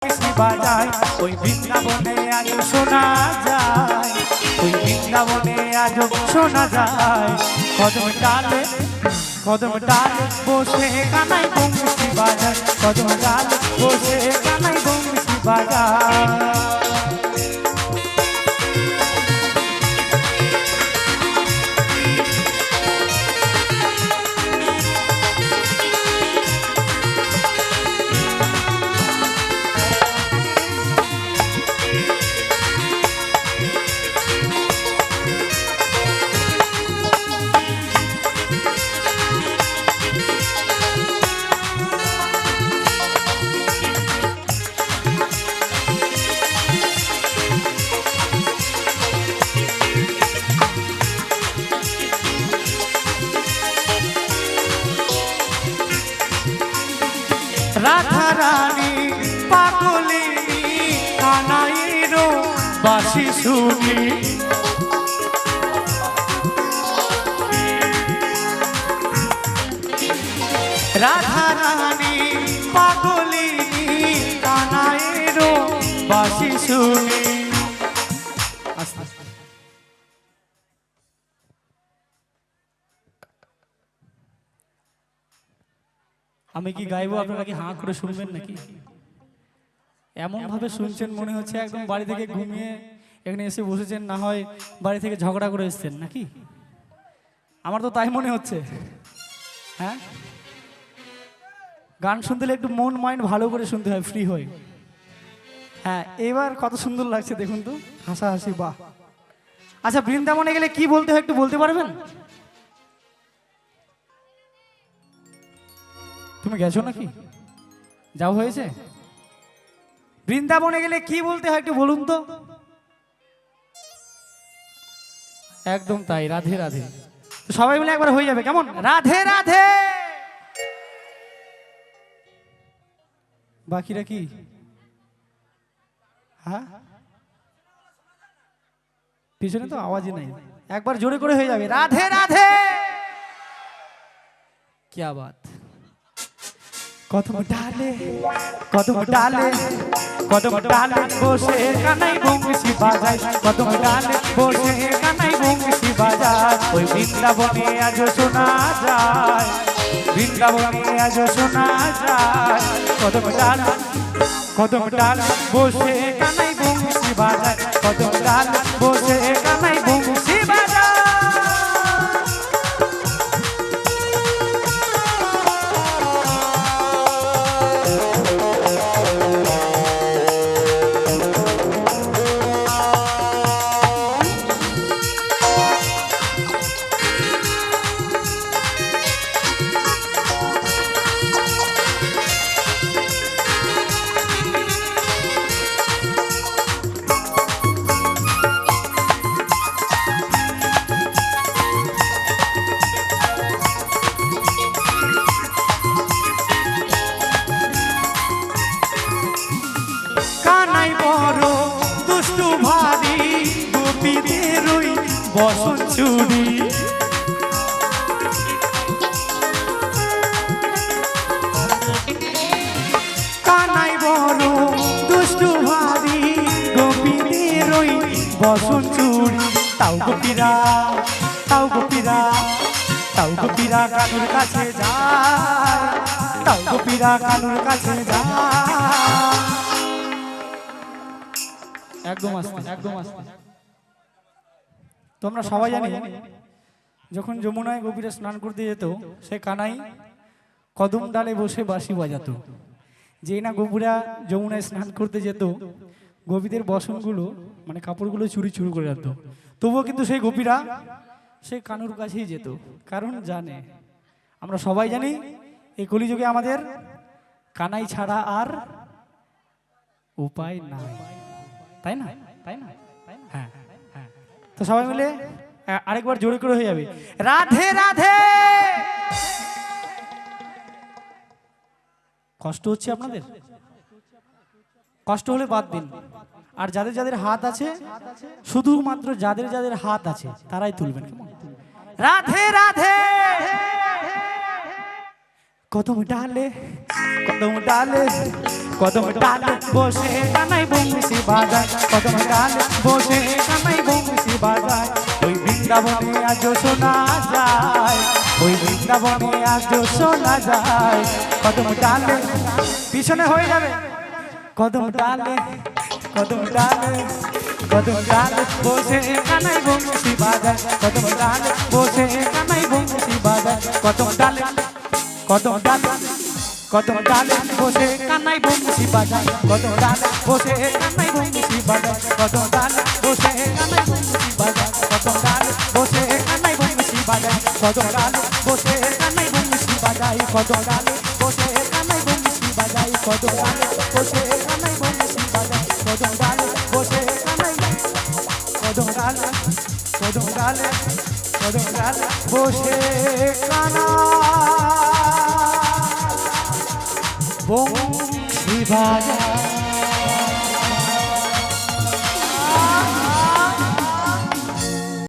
বাজায় ওই বৃন্দাবনে আজ শোনা যায়, ওই বৃন্দাবনে আজ শোনা যায়। কদম ডালে বসে কানাই বংশী বাজায়, কদম ডালে বসে কানাই বংশী বাজায়। রাধা রানী পাগলিনী কানাইরো বাঁশি শুনি, রাধা রানী পাগলিনী কানাইরো বাঁশি শুনি। আমি কি গাইবো, আপনারা কি হাঁ করে শুনবেন নাকি? এমন ভাবে শুনছেন মনে হচ্ছে একদম বাড়ি থেকে ঘুমিয়ে এখানে এসে বসেছেন, না হয় বাড়ি থেকে ঝগড়া করে এসেছেন নাকি? আমার তো তাই মনে হচ্ছে। হ্যাঁ, গান শুনতে হলে একটু মন মাইন্ড ভালো করে শুনতে হয়, ফ্রি হয়ে। হ্যাঁ, এবার কত সুন্দর লাগছে দেখুন তো, হাসাহাসি, বাহ। আচ্ছা, বৃন্দাবনে গেলে কি বলতে হয় একটু বলতে পারবেন? তুমি গেছো নাকি? যাও হয়েছে? বৃন্দাবনে গেলে কি বলতে হয় একটু বলুন তো। একদম তাই, রাধে রাধে। তো সবাই মিলে একবার হয়ে যাবে, কেমন? রাধে রাধে। বাকিরা কি? হ্যাঁ, পিছনে তো আওয়াজই নাই, একবার জোরে করে হয়ে যাবে, রাধে রাধে। কি বাত। কদম ডালে, কদম ডালে, কদম ডালে বসে কানাই বংশী বাজায়, কদম ডালে বসে কানাই বংশী বাজায়। ওই বৃন্দাবনে আজ শোনা যায়, বৃন্দাবনে আজ শোনা যায়। কদম ডালে, কদম ডালে বসে কানাই বংশী বাজায়, কদম ডালে বসে কানাই বংশী বাজায়। বসন চুরি কানাই বড় দুষ্টু ভারী, গোপীদের ওই বসন চুরি। তাও গোপীরা, তাও গোপীরা, তাও গোপীরা কানুর কাছে যায়, তাও গোপীরা কানুর কাছে যায়। একদম আস্তে, একদম আস্তে। তোমরা সবাই জানি, যখন যমুনায় গোপীরা স্নান করতে যেত, সে কানাই কদম ডালে বসে বাঁশি বাজাতো। যেই না গোপীরা যমুনায় স্নান করতে যেত, গোপীদের বসনগুলো মানে কাপড়গুলো চুরি চুরি করে যেত, তবুও কিন্তু সেই গোপীরা সেই কানুর কাছেই যেত। কারণ জানে, আমরা সবাই জানি এই কলিযুগে আমাদের কানাই ছাড়া আর উপায় নাই, তাই না? তাই না? হ্যাঁ। তো সবাই মিলে আরেকবার জোরে করে হয়ে যাবে, রাধে রাধে। কষ্ট হচ্ছে আপনাদের? কষ্ট হলে বাদ দিন। আর যাদের যাদের হাত আছে, শুধুমাত্র যাদের যাদের হাত আছে তারাই তুলবেন। রাধে রাধে। কদম ডালে কদম ডালে কদম ডালে বসে কানাই বংশী বাজায় কদম ডালে বসে কানাই বংশী বাজায় ওই বৃন্দাবনে আজ শোনা যায় ওই বৃন্দাবনে আজ শোনা যায় কদম ডালে পিছনে হয়ে যাবে কদম ডালে কদম ডালে কদম ডালে বসে কানাই বংশী বাজায় কদম ডালে বসে কানাই বংশী বাজায় কদম ডালে কদম ডালে কদম ডালে বসে কানাই বংশী বাজায় কদম ডালে বসে কানাই বংশী বাজায় কদম ডালে বসে কানাই বংশী বাজায় কদম ডালে বসে কানাই বংশী বাজায় কদম ডালে বসে কানাই বংশী বাজায় কদম ডালে বসে কানাই বংশী বাজায় কদম ডালে বসে কানাই বংশী বাজায় কদম ডালে বসে কানাই কদম ডালে কদম ডালে কদম ডালে বসে কানা বংশী বাজায়